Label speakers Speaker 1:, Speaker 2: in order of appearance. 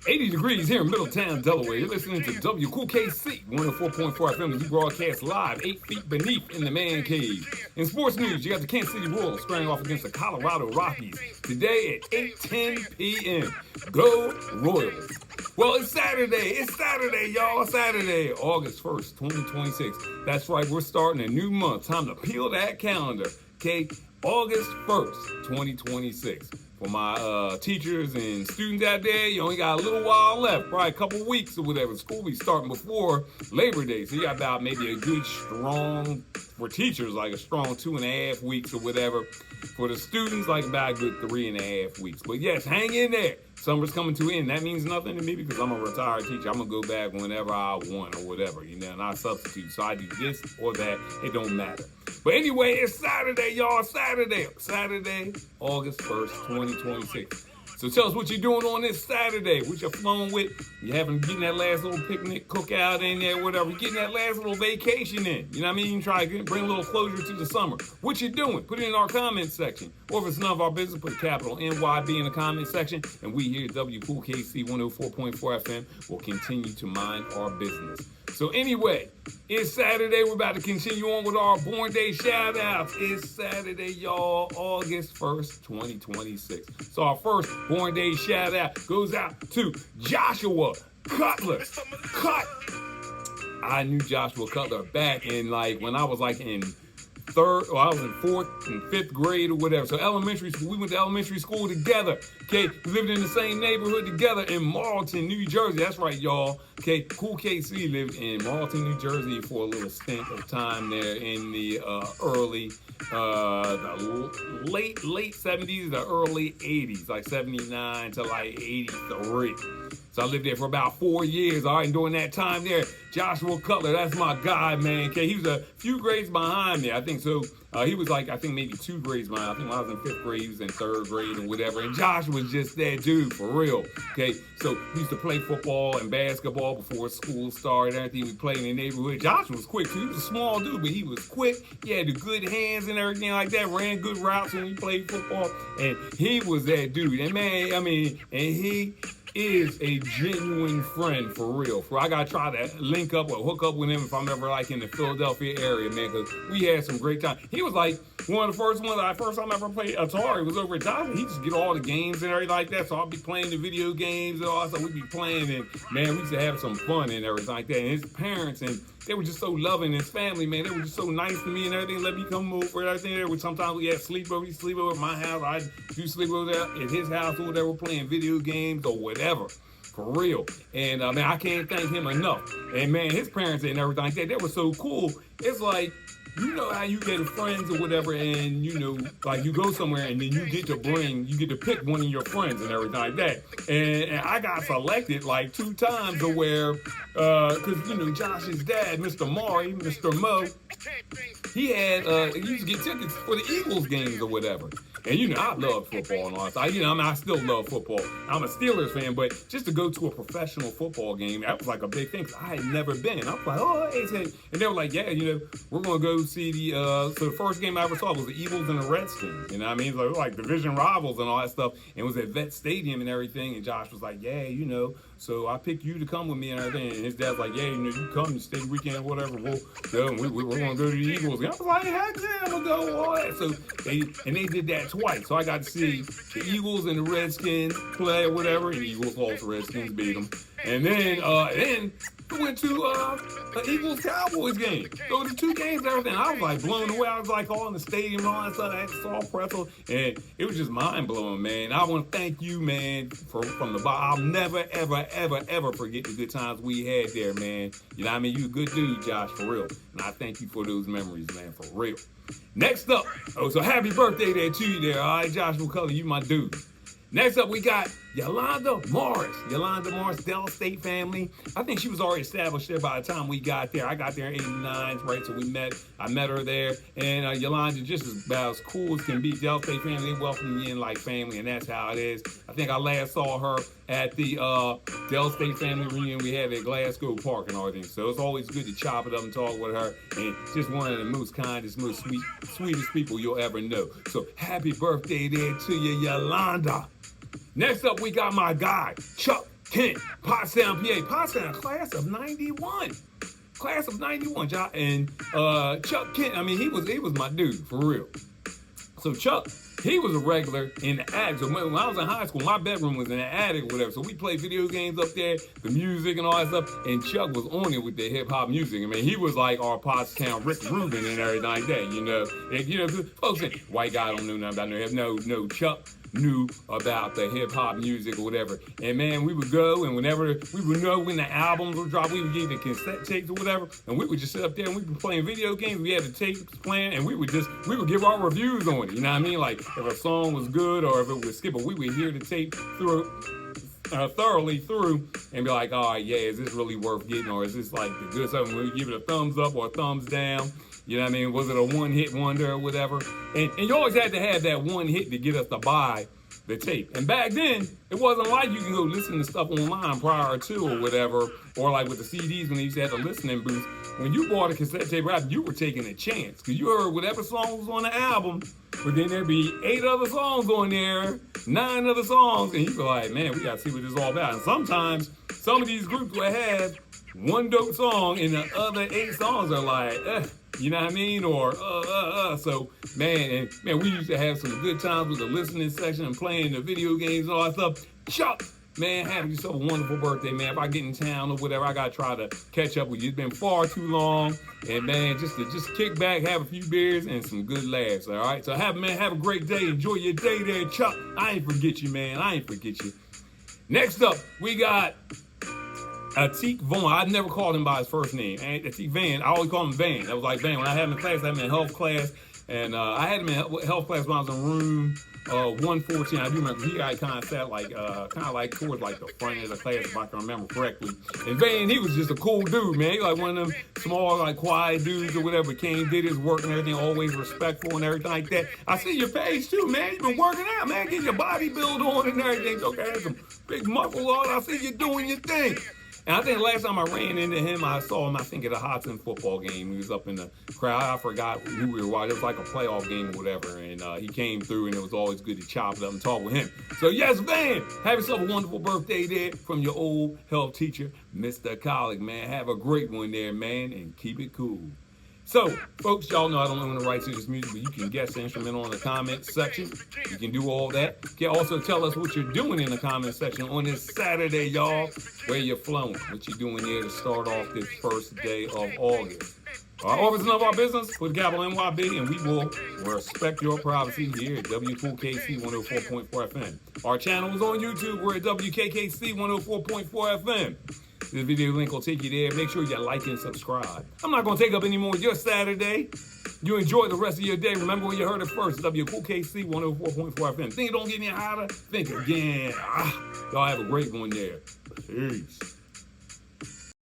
Speaker 1: 80 degrees here in Middletown, Delaware. You're listening to WKKC 104.4 FM as you broadcast live 8 feet beneath in the man cave. In sports news, you got the Kansas City Royals squaring off against the Colorado Rockies today at 8:10 p.m. Go Royals. Well, it's Saturday. It's Saturday, y'all. Saturday, August 1st, 2026. That's right. We're starting a new month. Time to peel that calendar. Okay, August 1st, 2026. For my teachers and students out there, you only got a little while left, probably a couple weeks or whatever. School will be starting before Labor Day, so you got about maybe a good strong, for teachers, like a strong 2.5 weeks or whatever. For the students, like about a good 3.5 weeks. But yes, hang in there. Summer's coming to an end. That means nothing to me because I'm a retired teacher. I'm going to go back whenever I want or whatever, you know, and I substitute. So I do this or that. It don't matter. But anyway, it's Saturday, y'all. Saturday, August 1st, 2026. So tell us what you're doing on this Saturday. What you're flowing with. You getting that last little picnic, cookout in there, whatever. Getting that last little vacation in. You know what I mean? Try to bring a little closure to the summer. What you doing? Put it in our comment section. Or if it's none of our business, put a capital NYB in the comment section. And we here at WKKC 104.4 FM will continue to mind our business. So anyway, it's Saturday. We're about to continue on with our Born Day shout-outs. It's Saturday, y'all, August 1st, 2026. So our first Born Day shout-out goes out to Joshua Cutler. I knew Joshua Cutler back in, when I was, in I was in 4th and 5th grade or whatever. So elementary school, we went to elementary school together. Okay, we lived in the same neighborhood together in Marlton, New Jersey. That's right, y'all. Okay, Cool KC lived in Marlton, New Jersey for a little stint of time there in the late 70s, the early 80s, like 79 to 83. So I lived there for about 4 years, all right, and during that time there, Joshua Cutler, that's my guy, man, okay, he was a few grades behind me, I think, so he was I think maybe 2 grades behind. I think when I was in 5th grade, he was in 3rd grade or whatever, and Josh was just that dude, for real, okay, so we used to play football and basketball before school started, everything, we played in the neighborhood. Josh was quick, too. He was a small dude, but he was quick, he had the good hands and everything like that, ran good routes when we played football, and he was that dude, and man, I mean, and he is a genuine friend for real. I gotta try to link up or hook up with him if I'm ever in the Philadelphia area, man, because we had some great time. He was one of the first ones. First time I ever played Atari was over at Johnson. He just get all the games and everything like that. So I'll be playing the video games and all that stuff. We'd be playing, and man, we used to have some fun and everything like that. And his parents, and they were just so loving. His family, man, they were just so nice to me and everything. Let me come over and everything. Sometimes we had sleepover. He'd sleep over at my house. I'd do sleepover at his house or whatever, playing video games or whatever. For real. And man, I can't thank him enough. And man, his parents and everything like that, they were so cool. It's like, you know how you get friends or whatever, and you go somewhere and then you get to pick one of your friends and everything like that. And I got selected 2 times to where, because Josh's dad, Mr. Mo, he used to get tickets for the Eagles games or whatever. And I love football and all that. I still love football. I'm a Steelers fan, but just to go to a professional football game, that was a big thing. Cause I had never been. I was like, oh, hey, and they were like, yeah, we're gonna go see the. So the first game I ever saw was the Eagles and the Redskins. You know what I mean? It was like division rivals and all that stuff. And it was at Vet Stadium and everything. And Josh was like, yeah, so I picked you to come with me and everything. And his dad's like, yeah, you come, you stay the weekend or whatever. We're gonna go to the Eagles. And I was like, heck yeah, I'm gonna go. All that. So they did that twice. So I got to see the Eagles and the Redskins play or whatever. And the Eagles lost, the Redskins beat them. And then we went to the Eagles-Cowboys game. So the 2 games and everything. I was blown away. I was all in the stadium and all that stuff. I saw pretzel. And it was just mind-blowing, man. I want to thank you, man, from the bottom. I'll never, ever, ever, ever forget the good times we had there, man. You know what I mean? You a good dude, Josh, for real. And I thank you for those memories, man, for real. Next up, so happy birthday there to you there, all right, Joshua Cullen, you my dude. Next up, we got Yolanda Morris. Yolanda Morris, Dell State family. I think she was already established there by the time we got there. I got there in 89, right? So I met her there. And Yolanda, just about as cool as can be. Dell State family, they welcome me in like family, and that's how it is. I think I last saw her at the Dell State family reunion we had at Glasgow Park and everything. So it's always good to chop it up and talk with her. And just one of the most kindest, most sweetest people you'll ever know. So happy birthday there to you, Yolanda. Next up, we got my guy, Chuck Kent, Pottstown, PA. Pottstown, class of 91. Class of 91, and Chuck Kent, I mean, he was my dude, for real. So Chuck, he was a regular in the attic. So when I was in high school, my bedroom was in the attic or whatever. So we played video games up there, the music and all that stuff. And Chuck was on it with the hip hop music. I mean, he was like our Pottstown Rick Rubin and everything like that, you know. And, you know, folks say, white guy don't know nothing about no, Chuck knew about the hip hop music or whatever. And man, we would go, and whenever we would know when the albums would drop, we would get the cassette tapes or whatever, and we would just sit up there and we'd be playing video games. We had the tapes playing, and we would give our reviews on it. You know what I mean? Like if a song was good or if it was skip, but we would hear the tape thoroughly through and be like, all right, yeah, is this really worth getting, or is this like the good stuff? And we would give it a thumbs up or a thumbs down. You know what I mean? Was it a one-hit wonder or whatever? And you always had to have that one hit to get us to buy the tape. And back then, it wasn't like you can go listen to stuff online prior to or whatever, or like with the CDs when they used to have the listening booth. When you bought a cassette tape album, you were taking a chance because you heard whatever song was on the album, but then there'd be 8 other songs on there, 9 other songs, and you'd be like, man, we got to see what this is all about. And sometimes, some of these groups would have one dope song and the other 8 songs are like, you know what I mean? Or, So, man, we used to have some good times with the listening section and playing the video games and all that stuff. Chuck, man, have yourself a wonderful birthday, man. If I get in town or whatever, I got to try to catch up with you. It's been far too long. And, man, just kick back, have a few beers, and some good laughs, all right? So, have a great day. Enjoy your day there, Chuck. I ain't forget you, man. I ain't forget you. Next up, we got Atik Vaughn. I never called him by his first name. Atik Van. I always call him Van. That was like Van. When I had him in class, I had him in health class. And I had him in health class when I was in room 114. I do remember he kind of sat like towards like the front of the class, if I can remember correctly. And Van, he was just a cool dude, man. He like one of them small, like quiet dudes or whatever. Came, did his work and everything, always respectful and everything like that. I see your page too, man. You've been working out, man. Getting your body build on and everything. Okay, had some big muscle on. I see you doing your thing. And I think the last time I ran into him, I saw him, I think, at a Hudson football game. He was up in the crowd. I forgot who we were watching. It was like a playoff game or whatever. And he came through, and it was always good to chop it up and talk with him. So, yes, Van, have yourself a wonderful birthday there from your old health teacher, Mr. Collick, man. Have a great one there, man, and keep it cool. So, folks, y'all know I don't own the rights to this music, but you can guess the instrumental in the comments section. You can do all that. You can also tell us what you're doing in the comments section on this Saturday, y'all. Where you're flowing, what you're doing here to start off this first day of August. Our office is none of our business with capital NYB, and we will respect your privacy here at WKKC 104.4 FM. Our channel is on YouTube. We're at WKKC 104.4 FM. This video link will take you there. Make sure you like and subscribe. I'm not going to take up any more of your Saturday. You enjoy the rest of your day. Remember when you heard it first, WKKC 104.4 FM. Think it don't get any hotter? Think again. Y'all have a great one there. Peace.